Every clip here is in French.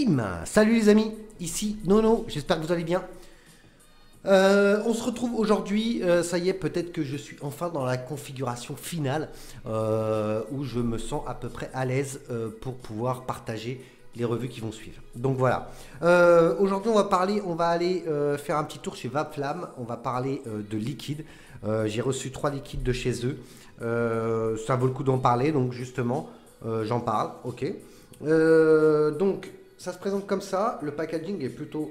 Bim! Salut les amis, ici Nono, j'espère que vous allez bien. On se retrouve aujourd'hui, ça y est, peut-être que je suis enfin dans la configuration finale où je me sens à peu près à l'aise pour pouvoir partager les revues qui vont suivre. Donc voilà, aujourd'hui on va aller faire un petit tour chez Vapflamme, on va parler de liquide. J'ai reçu 3 liquides de chez eux, ça vaut le coup d'en parler, donc justement j'en parle, ok. Donc ça se présente comme ça, le packaging est plutôt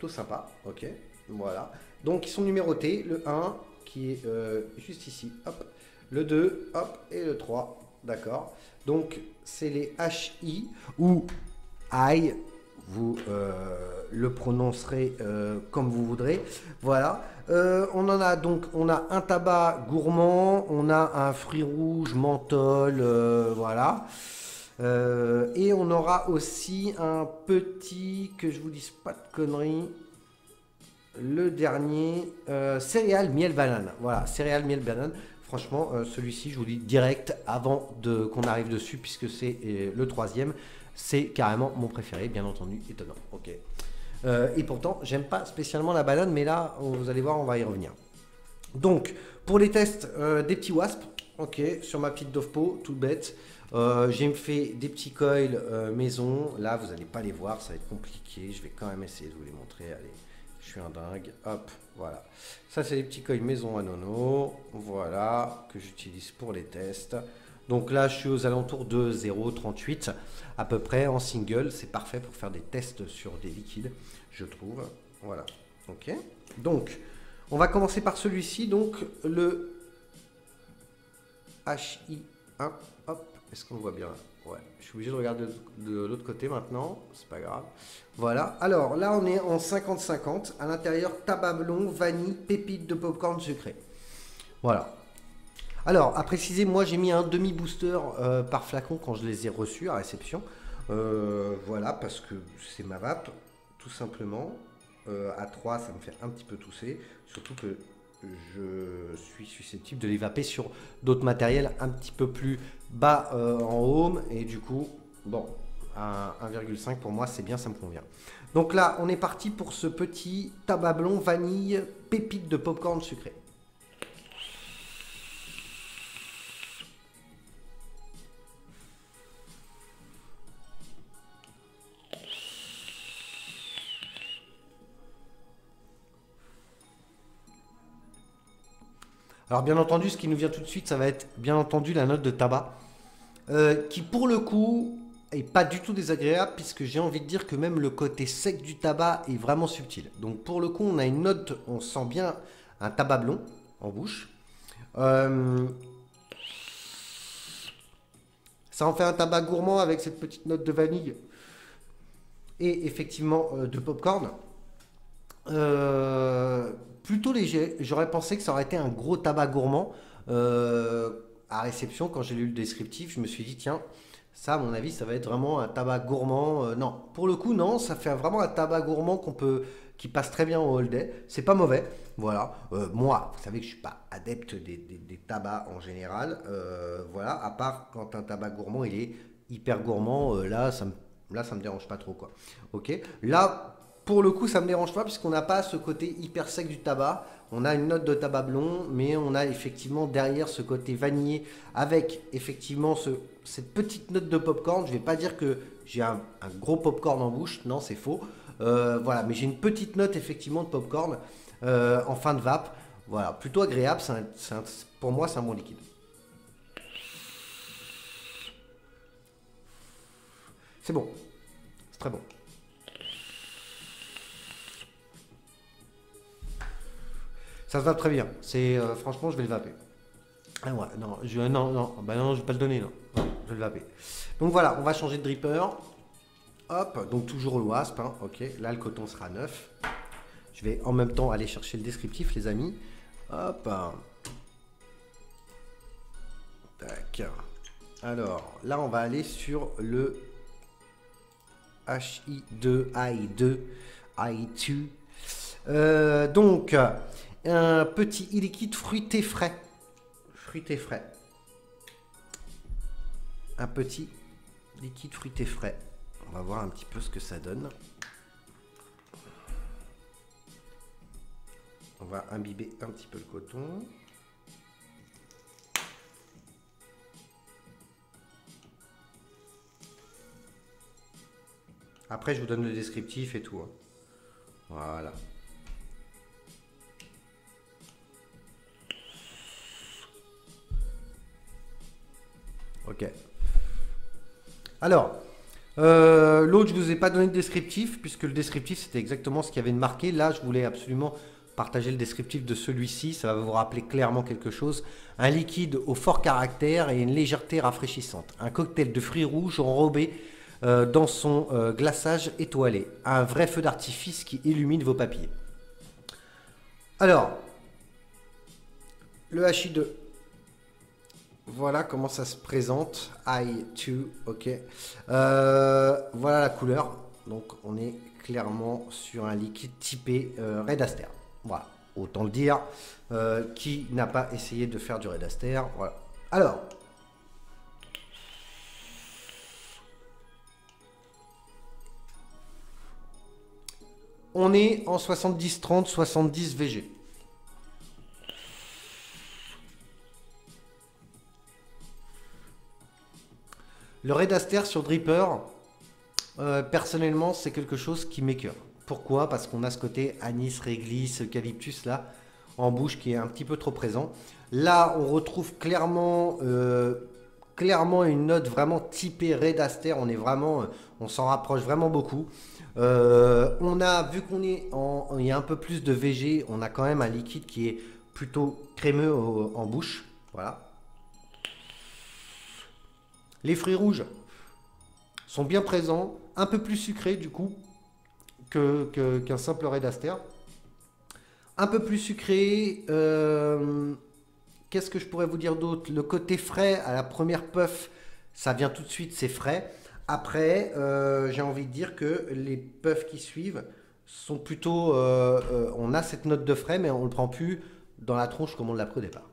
sympa, ok. Voilà, donc ils sont numérotés, le 1 qui est juste ici, hop, le 2, hop, et le 3, d'accord. Donc c'est les HI ou I, vous le prononcerez comme vous voudrez. Voilà, on en a donc, on a un tabac gourmand, on a un fruit rouge, menthol, voilà. Et on aura aussi un petit, que je vous dise pas de conneries, le dernier, céréales, miel, banane. Voilà, céréales, miel, banane. Franchement, celui-ci, je vous dis direct avant qu'on arrive dessus, puisque c'est le troisième. C'est carrément mon préféré, bien entendu, étonnant. Ok. Et pourtant, j'aime pas spécialement la banane, mais là, vous allez voir, on va y revenir. Donc, pour les tests, des petits wasps, ok, sur ma petite Dovpo, toute bête. J'ai fait des petits coils maison. Là, vous n'allez pas les voir, ça va être compliqué. Je vais quand même essayer de vous les montrer. Allez. Je suis un dingue, hop, voilà. Ça, c'est les petits coils maison à Nono, voilà, que j'utilise pour les tests. Donc là, je suis aux alentours de 0,38 à peu près en single. C'est parfait pour faire des tests sur des liquides, je trouve. Voilà, ok. Donc, on va commencer par celui-ci, donc le HI1, hop, est-ce qu'on le voit bien? Ouais, je suis obligé de regarder de l'autre côté maintenant, c'est pas grave. Voilà, alors là on est en 50-50, à l'intérieur tabac blond, vanille, pépites de popcorn sucré. Voilà. Alors, à préciser, moi j'ai mis un demi-booster par flacon quand je les ai reçus à réception. Voilà, parce que c'est ma vape, tout simplement. À 3, ça me fait un petit peu tousser, surtout que je suis susceptible de les vaper sur d'autres matériels un petit peu plus bas en home, et du coup, bon, à 1,5 pour moi c'est bien, ça me convient. Donc là on est parti pour ce petit tabac blond vanille pépite de popcorn sucré. Alors bien entendu, ce qui nous vient tout de suite, ça va être bien entendu la note de tabac, qui pour le coup est pas du tout désagréable, puisque j'ai envie de dire que même le côté sec du tabac est vraiment subtil. Donc pour le coup, on a une note, on sent bien un tabac blond en bouche. Ça en fait un tabac gourmand avec cette petite note de vanille et effectivement de popcorn. Plutôt léger. J'aurais pensé que ça aurait été un gros tabac gourmand. À réception, quand j'ai lu le descriptif, je me suis dit, tiens, ça, à mon avis, ça va être vraiment un tabac gourmand. Non, pour le coup, non, ça fait vraiment un tabac gourmand qui passe très bien au holiday. C'est pas mauvais. Voilà. Moi, vous savez que je suis pas adepte des tabacs en général. Voilà, à part quand un tabac gourmand, il est hyper gourmand. Là, ça me dérange pas trop, quoi. Ok. Là, pour le coup, ça me dérange pas puisqu'on n'a pas ce côté hyper sec du tabac. On a une note de tabac blond, mais on a effectivement derrière ce côté vanillé avec effectivement cette petite note de popcorn. Je ne vais pas dire que j'ai un gros popcorn en bouche, non, c'est faux. Voilà, mais j'ai une petite note effectivement de popcorn en fin de vape. Voilà, plutôt agréable. Pour moi, c'est un bon liquide. C'est bon, c'est très bon. Ça se vape très bien. Franchement, je vais le vaper. Ah ouais, non, non, je vais pas le donner, non. Non, je vais le vaper. Donc voilà, on va changer de dripper. Hop, donc toujours le wasp, hein, ok. Là, le coton sera neuf. Je vais en même temps aller chercher le descriptif, les amis. Hop. Tac. Alors, là, on va aller sur le HI2, I2, I2. Donc, un petit e-liquide fruité frais. Fruité frais. Un petit liquide fruité frais. va voir un petit peu ce que ça donne. On va imbiber un petit peu le coton. Après, je vous donne le descriptif et tout. Hein. Voilà. Ok. Alors, l'autre, je ne vous ai pas donné de descriptif, puisque le descriptif, c'était exactement ce qu'il y avait de marqué. Là, je voulais absolument partager le descriptif de celui-ci. Ça va vous rappeler clairement quelque chose. Un liquide au fort caractère et une légèreté rafraîchissante. Un cocktail de fruits rouges enrobé dans son glaçage étoilé. Un vrai feu d'artifice qui illumine vos papiers. Alors, le HI2. Voilà comment ça se présente. I2, ok. Voilà la couleur. Donc, on est clairement sur un liquide typé Red Aster. Voilà, autant le dire. Qui n'a pas essayé de faire du Red Aster? Voilà. Alors, on est en 70-30, 70 VG. Le Red Aster sur Dripper, personnellement, c'est quelque chose qui m'écœure. Pourquoi? Parce qu'on a ce côté anis, réglisse, eucalyptus là, en bouche qui est un petit peu trop présent. Là, on retrouve clairement, une note vraiment typée Red Aster. On est vraiment, on s'en rapproche vraiment beaucoup. On a, vu qu'on est il y a un peu plus de VG, on a quand même un liquide qui est plutôt crémeux en bouche. Voilà. Les fruits rouges sont bien présents, un peu plus sucrés du coup qu'un simple Red Aster. Un peu plus sucré. Qu'est-ce que je pourrais vous dire d'autre? Le côté frais à la première puff, ça vient tout de suite, c'est frais. Après, j'ai envie de dire que les puffs qui suivent sont plutôt... on a cette note de frais, mais on ne le prend plus dans la tronche comme on l'a pris au départ.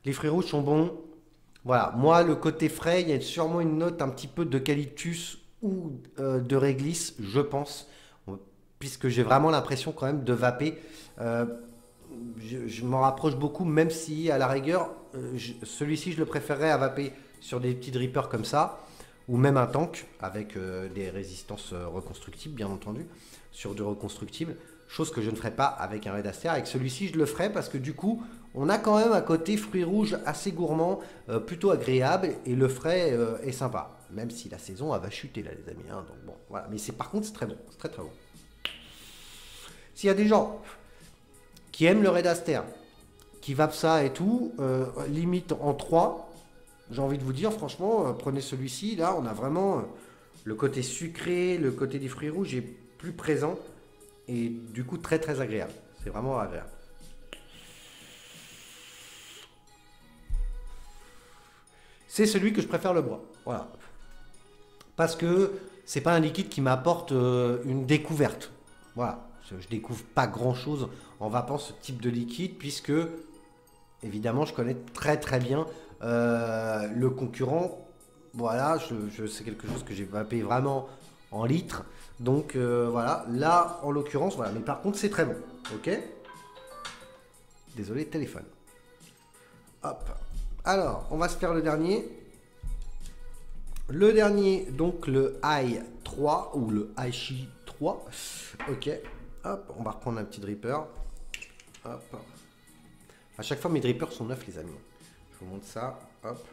Les fruits rouges sont bons. Voilà, moi, le côté frais, il y a sûrement une note un petit peu d'eucalyptus ou de réglisse, je pense, puisque j'ai vraiment l'impression quand même de vaper. Je m'en rapproche beaucoup, même si à la rigueur, celui-ci, je le préférerais à vaper sur des petits drippers comme ça, ou même un tank avec des résistances reconstructibles, bien entendu, sur du reconstructible. Chose que je ne ferai pas avec un Red Aster. Avec celui-ci, je le ferai parce que du coup, on a quand même un côté fruits rouges assez gourmand, plutôt agréable, et le frais est sympa. Même si la saison va chuter là, les amis. Hein, donc bon, voilà. Mais par contre, c'est très bon. C'est très très bon. S'il y a des gens qui aiment le Red Aster, qui vapent ça et tout, limite en 3, j'ai envie de vous dire, franchement, prenez celui-ci. Là, on a vraiment le côté sucré, le côté des fruits rouges est plus présent. Et du coup, très très agréable. C'est vraiment agréable. C'est celui que je préfère le boire. Voilà. Parce que c'est pas un liquide qui m'apporte une découverte. Voilà. Je découvre pas grand chose en vapant ce type de liquide, puisque évidemment je connais très très bien le concurrent. Voilà, c'est quelque chose que j'ai vapé vraiment en litres. Donc voilà, là en l'occurrence, voilà. Mais par contre, c'est très bon. Ok. Désolé, téléphone. Hop. Alors, on va se faire le dernier. Le dernier, donc le i3 ou le i3. Ok. Hop, on va reprendre un petit dripper. Hop. À chaque fois, mes drippers sont neufs, les amis. Je vous montre ça. Hop.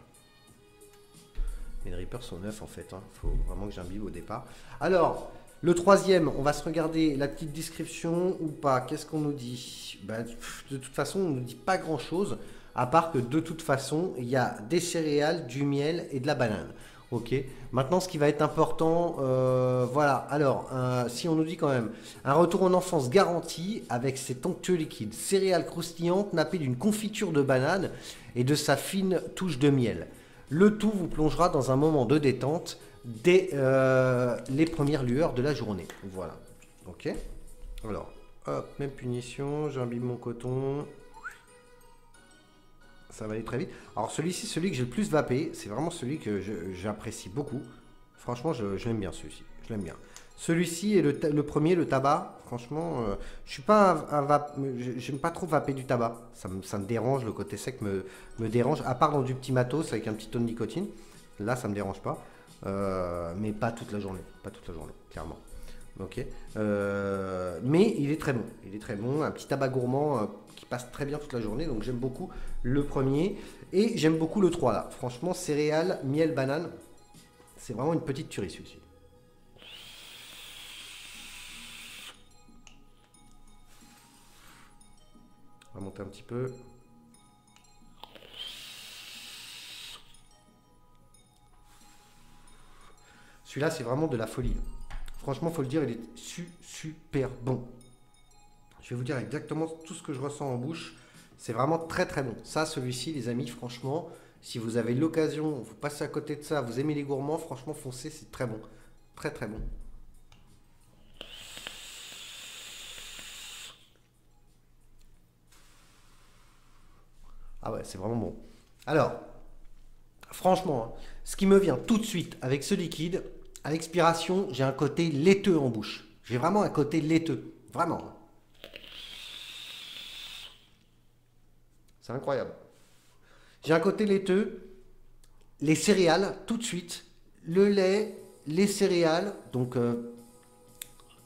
Mes drippers sont neufs en fait. Hein. Faut vraiment que j'imbibe au départ. Alors, le troisième, on va se regarder la petite description ou pas. Qu'est-ce qu'on nous dit? Ben, de toute façon, on ne nous dit pas grand-chose. À part que de toute façon, il y a des céréales, du miel et de la banane. Ok. Maintenant, ce qui va être important, voilà. Alors, si on nous dit quand même un retour en enfance garanti avec cet onctueux liquide, céréales croustillantes nappées d'une confiture de banane et de sa fine touche de miel. Le tout vous plongera dans un moment de détente dès les premières lueurs de la journée. Voilà. Ok. Alors, hop, même punition. J'imbibe mon coton. Ça va aller très vite. Alors celui-ci, celui que j'ai le plus vapé, c'est vraiment celui que j'apprécie beaucoup. Franchement, je l'aime bien celui-ci. Je l'aime bien. Celui-ci est le premier, le tabac. Franchement, je suis pas j'aime pas trop vaper du tabac. Ça me dérange, le côté sec me dérange. À part dans du petit matos avec un petit taux de nicotine. Là, ça me dérange pas. Mais pas toute la journée. Pas toute la journée, clairement. Ok. Mais il est très bon. Il est très bon. Un petit tabac gourmand qui passe très bien toute la journée. Donc j'aime beaucoup le premier. Et j'aime beaucoup le 3 là. Franchement, céréales, miel, banane. C'est vraiment une petite tuerie celui-ci. On va monter un petit peu. Celui-là, c'est vraiment de la folie. Franchement, faut le dire, il est super bon. Je vais vous dire exactement tout ce que je ressens en bouche. C'est vraiment très très bon. Ça, celui-ci, les amis, franchement, si vous avez l'occasion, vous passez à côté de ça, vous aimez les gourmands, franchement, foncez, c'est très bon. Très très bon. Ah ouais, c'est vraiment bon. Alors, franchement, hein, ce qui me vient tout de suite avec ce liquide, à l'expiration, j'ai un côté laiteux en bouche. J'ai vraiment un côté laiteux. Vraiment. C'est incroyable. J'ai un côté laiteux, les céréales, tout de suite, le lait, les céréales, donc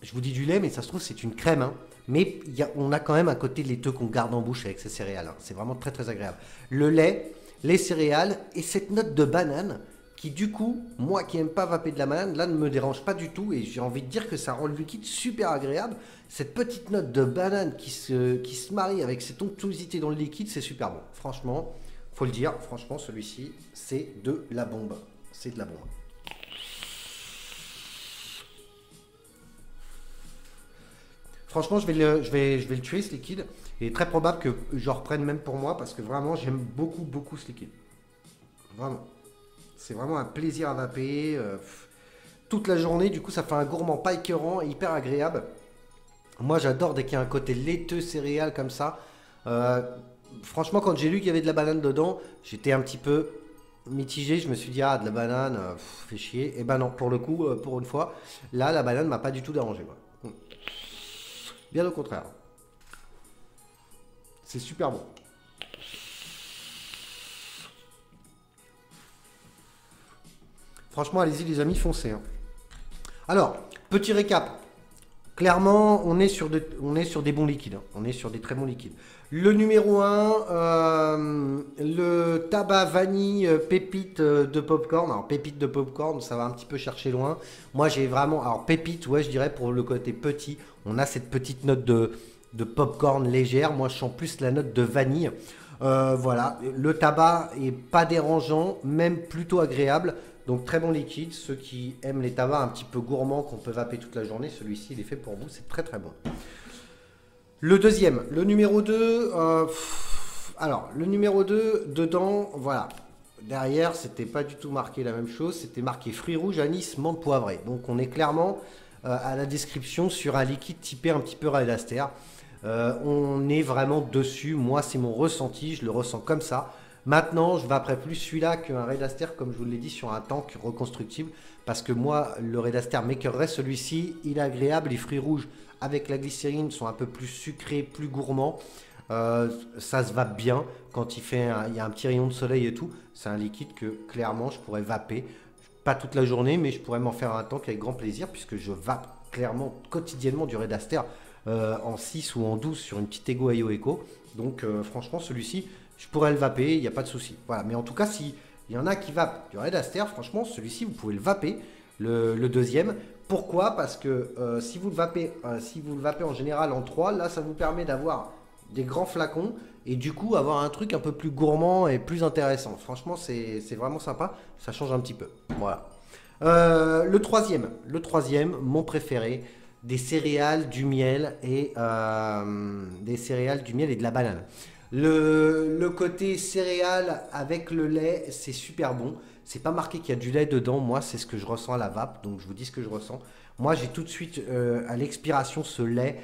je vous dis du lait, mais ça se trouve c'est une crème, hein. Mais on a quand même un côté laiteux qu'on garde en bouche avec ces céréales, hein. C'est vraiment très très agréable. Le lait, les céréales et cette note de banane qui du coup, moi qui n'aime pas vaper de la banane, là ne me dérange pas du tout et j'ai envie de dire que ça rend le liquide super agréable. Cette petite note de banane qui se marie avec cette onctuosité dans le liquide, c'est super bon. Franchement, faut le dire, franchement celui-ci, c'est de la bombe. C'est de la bombe. Franchement, je vais le tuer ce liquide. Il est très probable que je reprenne même pour moi parce que vraiment, j'aime beaucoup, beaucoup ce liquide. Vraiment. C'est vraiment un plaisir à vaper. Toute la journée, du coup, ça fait un gourmand pas écœurant et hyper agréable. Moi, j'adore dès qu'il y a un côté laiteux céréales comme ça. Franchement, quand j'ai lu qu'il y avait de la banane dedans, j'étais un petit peu mitigé. Je me suis dit, ah, de la banane, fait chier. Et ben non, pour le coup, pour une fois, là, la banane m'a pas du tout dérangé, moi. Bien au contraire. C'est super bon. Franchement, allez-y les amis, foncez, hein. Alors, petit récap. Clairement, on est sur des bons liquides, hein. On est sur des très bons liquides. Le numéro 1, le tabac vanille pépite de popcorn. Alors, pépite de popcorn, ça va un petit peu chercher loin. Moi, j'ai vraiment... Alors, pépite, ouais, je dirais pour le côté petit. On a cette petite note de popcorn légère. Moi, je sens plus la note de vanille. Voilà, le tabac est pas dérangeant, même plutôt agréable. Donc très bon liquide, ceux qui aiment les tabacs un petit peu gourmands qu'on peut vaper toute la journée, celui-ci il est fait pour vous, c'est très très bon. Le deuxième, le numéro 2, alors le numéro 2, dedans, voilà, derrière c'était pas du tout marqué la même chose, c'était marqué fruits rouges, anis, menthe poivrée. Donc on est clairement à la description sur un liquide typé un petit peu Red Aster. On est vraiment dessus, moi c'est mon ressenti, je le ressens comme ça. Maintenant, je vaperai plus celui-là qu'un Red Aster, comme je vous l'ai dit, sur un tank reconstructible. Parce que moi, le Red Aster m'écœurerait. Celui-ci, il est agréable. Les fruits rouges avec la glycérine sont un peu plus sucrés, plus gourmands. Ça se vape bien quand il y a un petit rayon de soleil et tout. C'est un liquide que, clairement, je pourrais vaper. Pas toute la journée, mais je pourrais m'en faire un tank avec grand plaisir. Puisque je vape clairement, quotidiennement, du Red Aster en 6 ou en 12 sur une petite Ego IO Eco. Donc, franchement, celui-ci... je pourrais le vaper, il n'y a pas de souci. Voilà. Mais en tout cas, s'il y en a qui vapent du Red Aster, franchement, celui-ci, vous pouvez le vaper, le deuxième. Pourquoi? Parce que si vous le vapez en général en 3, là, ça vous permet d'avoir des grands flacons et du coup, avoir un truc un peu plus gourmand et plus intéressant. Franchement, c'est vraiment sympa. Ça change un petit peu. Voilà. Le troisième, mon préféré, des céréales, du miel et de la banane. Le côté céréales avec le lait, c'est super bon. C'est pas marqué qu'il y a du lait dedans. Moi, c'est ce que je ressens à la vape. Donc, je vous dis ce que je ressens. Moi, j'ai tout de suite à l'expiration ce lait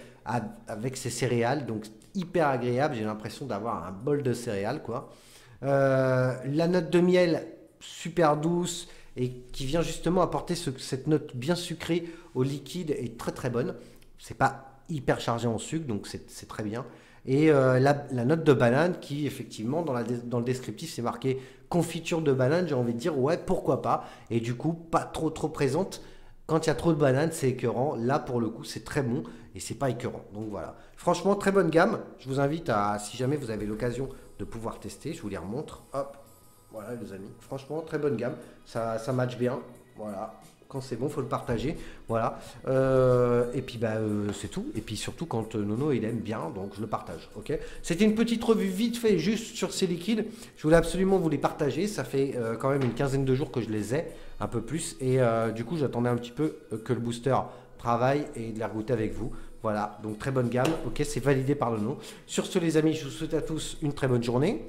avec ces céréales. Donc, hyper agréable. J'ai l'impression d'avoir un bol de céréales, quoi. La note de miel, super douce et qui vient justement apporter cette note bien sucrée au liquide est très très bonne. C'est pas hyper chargé en sucre, donc c'est très bien. Et la note de banane qui, effectivement, dans le descriptif, c'est marqué confiture de banane. J'ai envie de dire, ouais, pourquoi pas. Et du coup, pas trop présente. Quand il y a trop de bananes, c'est écœurant. Là, pour le coup, c'est très bon et c'est pas écœurant. Donc voilà. Franchement, très bonne gamme. Je vous invite à, si jamais vous avez l'occasion de pouvoir tester, je vous les remontre. Hop, voilà les amis. Franchement, très bonne gamme. Ça match bien. Voilà. Quand c'est bon, faut le partager. Voilà. Et puis c'est tout. Et puis surtout quand Nono il aime bien, donc je le partage. Ok. C'était une petite revue vite fait juste sur ces liquides. Je voulais absolument vous les partager. Ça fait quand même une quinzaine de jours que je les ai, un peu plus. Et du coup, j'attendais un petit peu que le booster travaille et de les regoûter avec vous. Voilà. Donc très bonne gamme. Ok, c'est validé par le nom. Sur ce, les amis, je vous souhaite à tous une très bonne journée.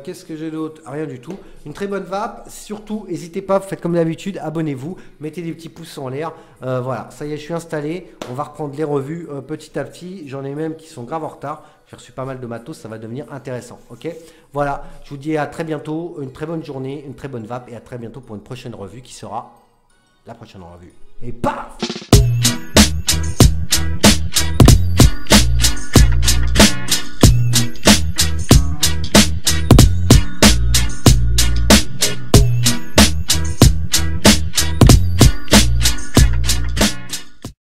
Qu'est-ce que j'ai d'autre? Rien du tout. Une très bonne vape. Surtout, n'hésitez pas, faites comme d'habitude, abonnez-vous, mettez des petits pouces en l'air. Voilà, ça y est, je suis installé. On va reprendre les revues petit à petit. J'en ai même qui sont grave en retard. J'ai reçu pas mal de matos, ça va devenir intéressant. Ok, voilà, je vous dis à très bientôt. Une très bonne journée, une très bonne vape et à très bientôt pour une prochaine revue qui sera la prochaine revue. Et paf!